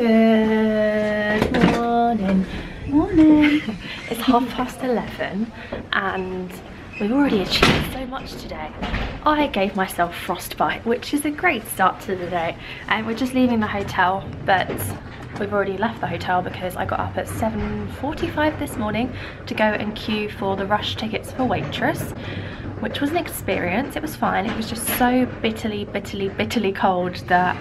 Good morning. Morning. It's 11:30 and we've already achieved so much today. I gave myself frostbite, which is a great start to the day. And we're just leaving the hotel, but we've already left the hotel because I got up at 7:45 this morning to go and queue for the rush tickets for Waitress, which was an experience. It was fine. It was just so bitterly cold that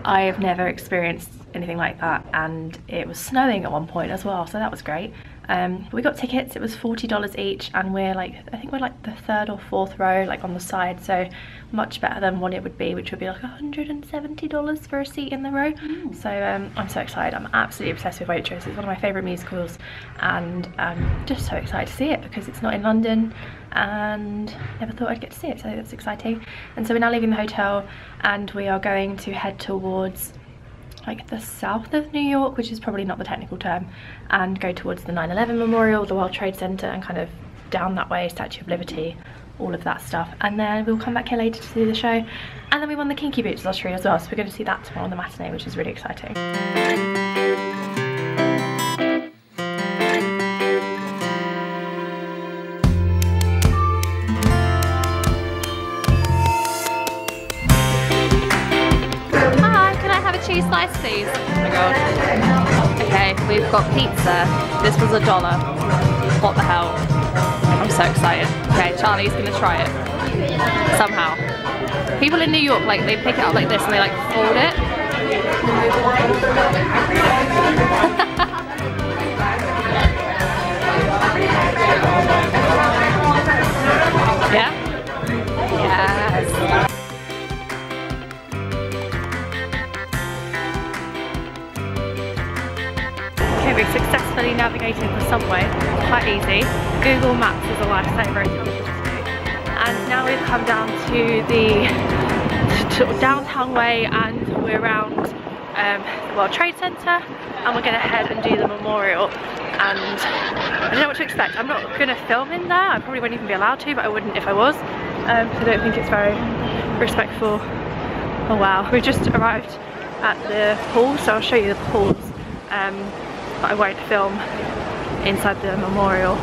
I have never experienced anything like that, and it was snowing at one point as well, so that was great. We got tickets. It was $40 each, and we're like, I think we're like the 3rd or 4th row, like on the side, so much better than what it would be, which would be like $170 for a seat in the row. So I'm so excited. I'm absolutely obsessed with Waitress. It's one of my favourite musicals, and I'm just so excited to see it because it's not in London and never thought I'd get to see it, so that's exciting. And so we're now leaving the hotel and we are going to head towards like the south of New York, which is probably not the technical term, and go towards the 9/11 Memorial, the World Trade Center, and kind of down that way, Statue of Liberty, all of that stuff. And then we'll come back here later to see the show. And then we won the Kinky Boots lottery as well, so we're going to see that tomorrow on the matinee, which is really exciting. Cheese slice, please. Oh my god. Okay, we've got pizza. This was $1. What the hell? I'm so excited. Okay, Charlie's gonna try it. Somehow. People in New York, like, they pick it up like this and they like fold it. Yeah? Yes. We successfully navigated the subway, quite easy. Google Maps is a lifesaver, and now we've come down to the downtown way, and we're around the World Trade Center, and we're going to head and do the memorial. And I don't know what to expect. I'm not going to film in there. I probably wouldn't even be allowed to, but I wouldn't if I was. I don't think it's very respectful. Oh wow, we've just arrived at the pool, so I'll show you the pools. But I won't film inside the memorial.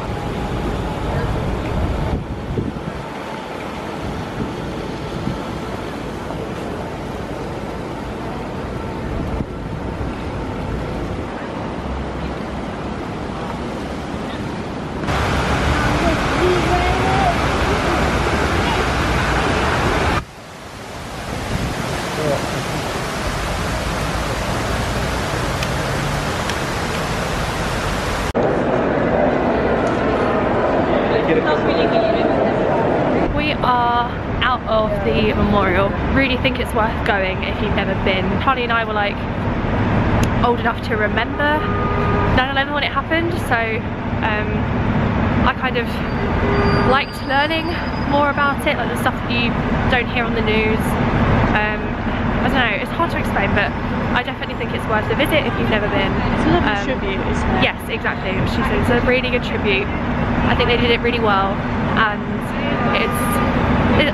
We are out of the memorial. Really think it's worth going if you've never been. Charlie and I were like old enough to remember 9/11 when it happened, so I kind of liked learning more about it, like the stuff that you don't hear on the news. I don't know, it's hard to explain, but I definitely think it's worth a visit if you've never been. It's a lovely tribute, isn't it? Yes, exactly. She said it's a really good tribute. I think they did it really well, and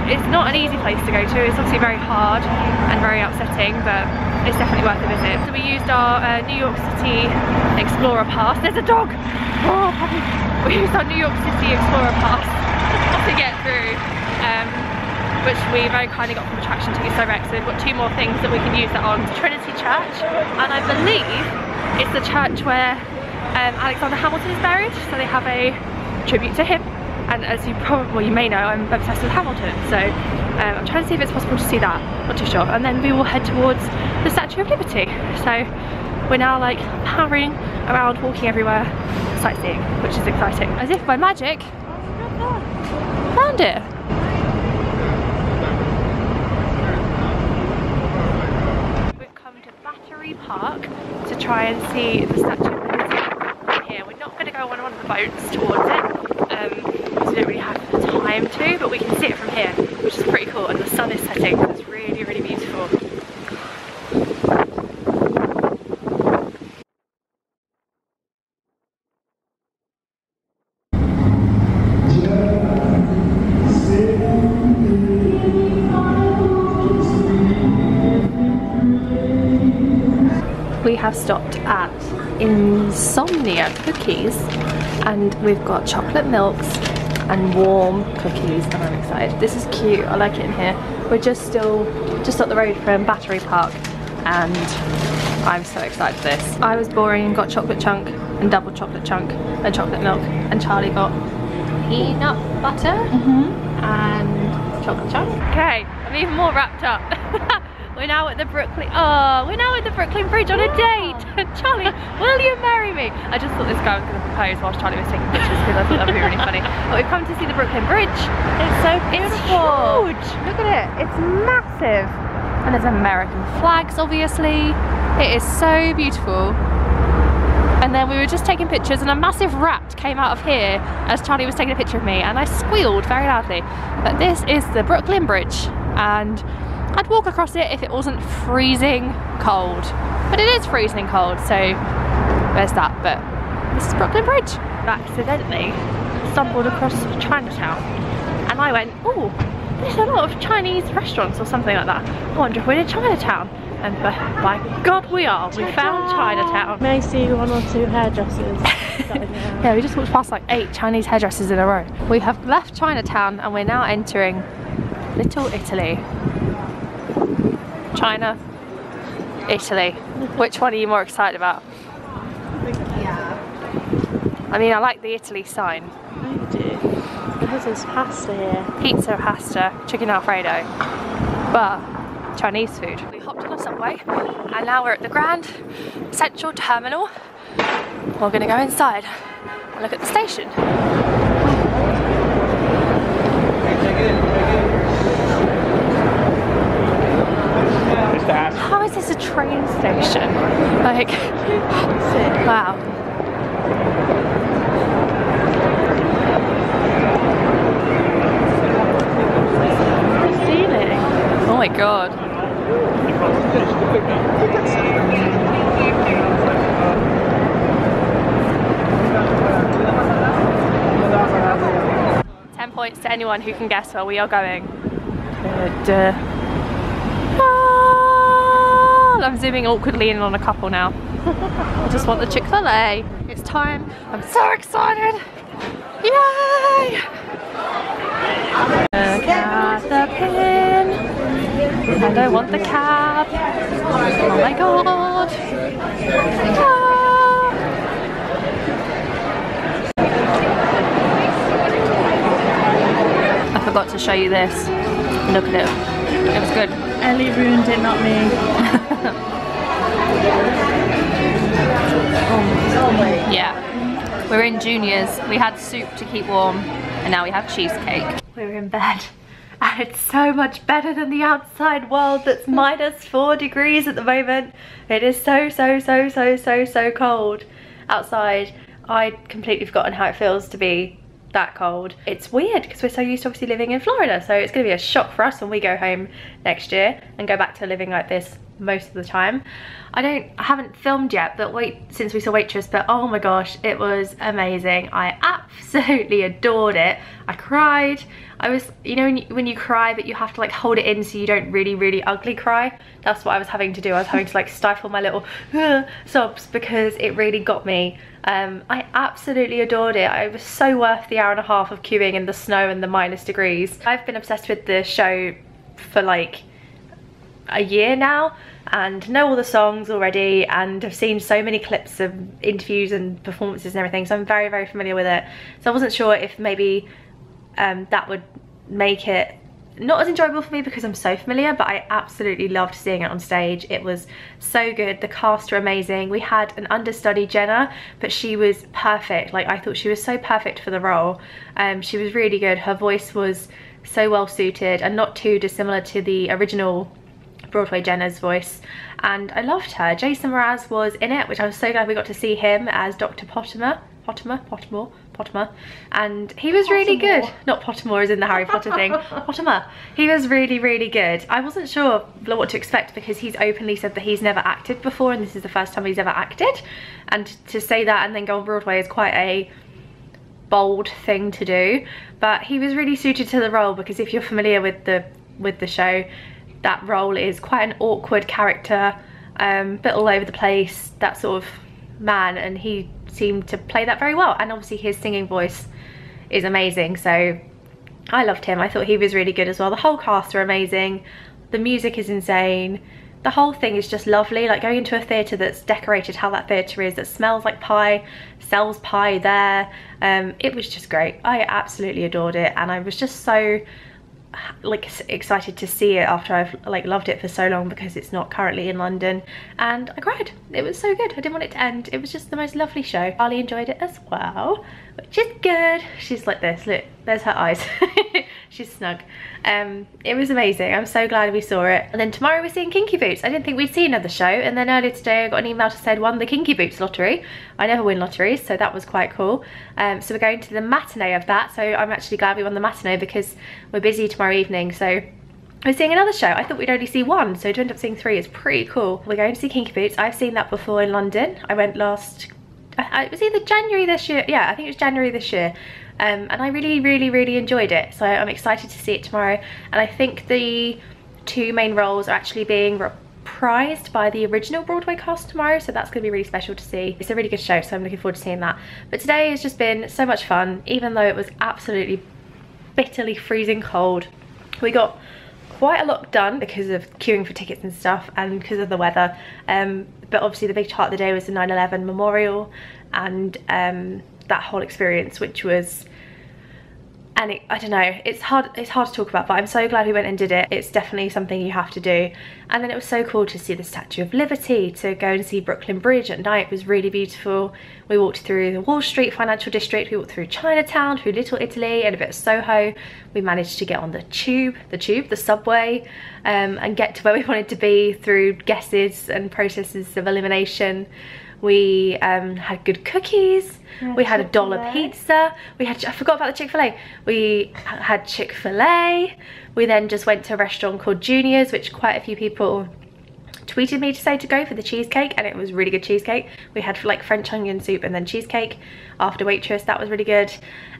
it's not an easy place to go to. It's obviously very hard and very upsetting, but it's definitely worth a visit. So we used our New York City Explorer Pass. There's a dog! Oh, puppy! We used our New York City Explorer Pass to get through, which we very kindly got from Attraction Tickets Direct. So we've got 2 more things that we can use that on. Trinity Church, and I believe it's the church where Alexander Hamilton is buried, so they have a tribute to him. And as you probably, you may know, I'm obsessed with Hamilton, so I'm trying to see if it's possible to see that, not too sure. And then we will head towards the Statue of Liberty. So we're now like powering around, walking everywhere, sightseeing, which is exciting. As if by magic, found it. We've come to Battery Park to try and see the Statue of Liberty from here. We're not going to go on one of the boats towards it. Because we don't really have the time to, but we can see it from here, which is pretty cool, and the sun is setting, so it's really, really beautiful. We have stopped at Insomnia Cookies and we've got chocolate milks and warm cookies and I'm excited. This is cute, I like it in here. We're just up the road from Battery Park and I'm so excited for this. I was boring and got chocolate chunk and double chocolate chunk and chocolate milk and Charlie got peanut butter and chocolate chunk. Okay, I'm even more wrapped up. We're now at the Brooklyn Bridge on a date. Charlie, will you marry me? I just thought this guy was going to propose whilst Charlie was taking pictures because I thought that would be really funny. But we've come to see the Brooklyn Bridge. It's so beautiful. It's huge. Look at it. It's massive. And there's American flags, obviously. It is so beautiful. And then we were just taking pictures and a massive rat came out of here as Charlie was taking a picture of me and I squealed very loudly. But this is the Brooklyn Bridge and I'd walk across it if it wasn't freezing cold. But it is freezing cold, so there's that. But this is Brooklyn Bridge. I accidentally stumbled across Chinatown and I went, oh, there's a lot of Chinese restaurants or something like that. I wonder if we're in Chinatown. And by God we are, we found Chinatown. May see one or two hairdressers. Yeah, we just walked past like 8 Chinese hairdressers in a row. We have left Chinatown and we're now entering Little Italy. China, Italy. Which one are you more excited about? I mean, I like the Italy sign. I do. Because there's pasta here. Pizza, pasta, chicken Alfredo. But Chinese food. We hopped on a subway and now we're at the Grand Central Terminal. We're gonna go inside and look at the station. How is this a train station? Like, wow. The ceiling. Oh my God. 10 points to anyone who can guess where we are going. I'm zooming awkwardly in on a couple now. I just want the Chick-fil-A. It's time. I'm so excited. Yay! Look at the pin. I don't want the cab. Oh my God. I forgot to show you this. Look at it. It was good. Ellie ruined it, not me. Yeah, we're in Juniors. We had soup to keep warm and now we have cheesecake. We're in bed and it's so much better than the outside world that's -4 degrees at the moment. It is so cold outside. I'd completely forgotten how it feels to be that cold. It's weird because we're so used to obviously living in Florida, so it's going to be a shock for us when we go home next year and go back to living like this most of the time. I haven't filmed yet, but since we saw Waitress, but oh my gosh, it was amazing. I absolutely adored it. I cried. I was, you know, when you cry but you have to like hold it in so you don't really ugly cry. That's what I was having to do. I was having to like stifle my little sobs because it really got me. I absolutely adored it. It was so worth the 1.5 hours of queuing in the snow and the -degrees. I've been obsessed with the show for like a year now and know all the songs already and have seen so many clips of interviews and performances and everything, so I'm very familiar with it. So I wasn't sure if maybe that would make it not as enjoyable for me because I'm so familiar, but I absolutely loved seeing it on stage. It was so good. The cast were amazing. We had an understudy, Jenna, but she was perfect. Like, I thought she was so perfect for the role. She was really good. Her voice was so well suited and not too dissimilar to the original Broadway Jenna's voice, and I loved her. Jason Mraz was in it, which I was so glad we got to see him as Dr. Pottimer, and he was really good. Not Pottermore as in the Harry Potter thing. Pottimer. He was really good. I wasn't sure what to expect because he's openly said that he's never acted before and this is the first time he's ever acted, and to say that and then go on Broadway is quite a bold thing to do, but he was really suited to the role because if you're familiar with the show, that role is quite an awkward character. bit all over the place, that sort of man, and he seemed to play that very well. And obviously his singing voice is amazing, so I loved him. I thought he was really good as well. The whole cast are amazing. The music is insane. The whole thing is just lovely. Like going into a theatre that's decorated how that theatre is, that smells like pie, sells pie there. It was just great. I absolutely adored it, and I was just so like excited to see it after I've like loved it for so long, because it's not currently in London, and I cried. It was so good. I didn't want it to end. It was just the most lovely show. Charlie enjoyed it as well, which is good. She's like this, look, there's her eyes. She's snug. It was amazing. I'm so glad we saw it. And then tomorrow we're seeing Kinky Boots. I didn't think we'd see another show, and then earlier today I got an email to say I'd won the Kinky Boots lottery. I never win lotteries, so that was quite cool. So we're going to the matinee of that, so I'm actually glad we won the matinee because we're busy tomorrow evening. So we're seeing another show. I thought we'd only see one, so to end up seeing 3 is pretty cool. We're going to see Kinky Boots. I've seen that before in London. I went last, it was either January this year. Yeah, I think it was January this year. And I really enjoyed it, so I'm excited to see it tomorrow. And I think the 2 main roles are actually being reprised by the original Broadway cast tomorrow, so that's going to be really special to see. It's a really good show, so I'm looking forward to seeing that. But today has just been so much fun, even though it was absolutely bitterly freezing cold. We got quite a lot done because of queuing for tickets and stuff, and because of the weather, but obviously the big part of the day was the 9/11 memorial, and that whole experience, which was, and I don't know, it's hard to talk about, but I'm so glad we went and did it. It's definitely something you have to do. And then it was so cool to see the Statue of Liberty, to go and see Brooklyn Bridge at night. It was really beautiful. We walked through the Wall Street financial district, we walked through Chinatown, through Little Italy, and a bit of Soho. We managed to get on the subway, and get to where we wanted to be through guesses and processes of elimination. We had good cookies. We had a $1 pizza. I forgot about the Chick-fil-A. We had Chick-fil-A. We then just went to a restaurant called Junior's, which quite a few people tweeted me to say to go for the cheesecake, and it was really good cheesecake. We had like French onion soup and then cheesecake after Waitress. That was really good.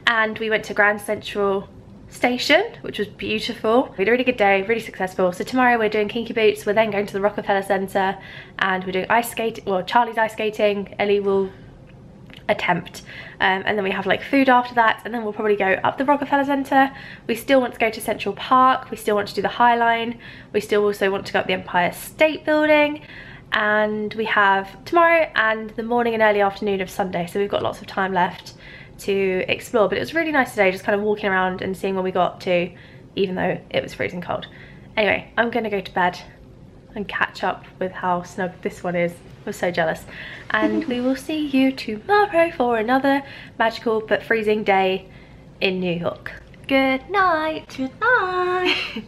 And we went to Grand Central Station, which was beautiful. We had a really good day, really successful. So tomorrow we're doing Kinky Boots. We're then going to the Rockefeller Center, and we're doing ice skating. Well, Charlie's ice skating, Ellie will attempt, and then we have like food after that, and then we'll probably go up the Rockefeller Center. We still want to go to Central Park. We still want to do the High Line. We still also want to go up the Empire State Building. And we have tomorrow and the morning and early afternoon of Sunday, so we've got lots of time left to explore. But it was really nice today, just kind of walking around and seeing where we got to, even though it was freezing cold. Anyway, I'm gonna go to bed and catch up with how snug this one is. I'm so jealous. And we will see you tomorrow for another magical but freezing day in New York. Good night. Good night.